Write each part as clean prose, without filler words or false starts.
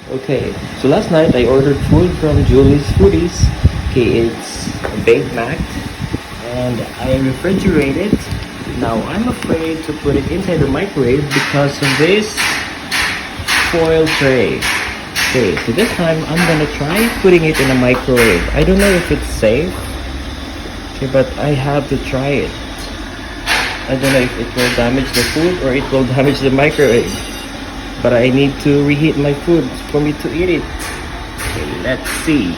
Okay, so last night I ordered food from Julie's Foodies. Okay, it's a Big Mac and I refrigerated it. Now I'm afraid to put it inside the microwave because of this foil tray. Okay, so this time I'm gonna try putting it in a microwave. I don't know if it's safe, okay, but I have to try it. I don't know if it will damage the food or it will damage the microwave. But I need to reheat my food for me to eat it. Okay, let's see.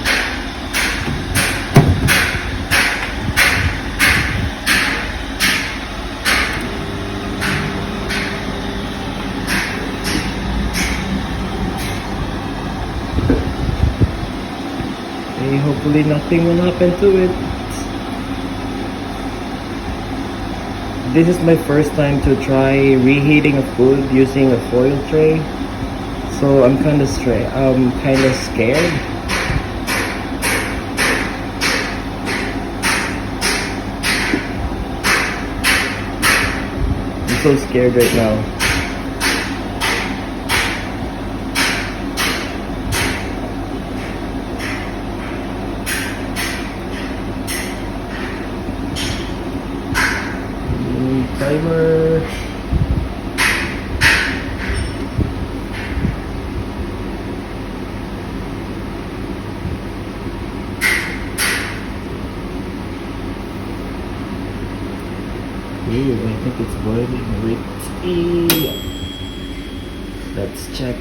Okay, hopefully nothing will happen to it. This is my first time to try reheating a food using a foil tray, so I'm kind of scared. I'm so scared right now. Timer. Ooh, I think it's boiling. Let's check.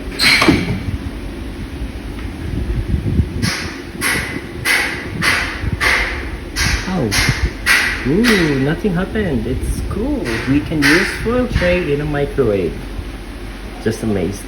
Ow. Ooh, nothing happened. It's cool. We can use foil tray in a microwave. Just amazed.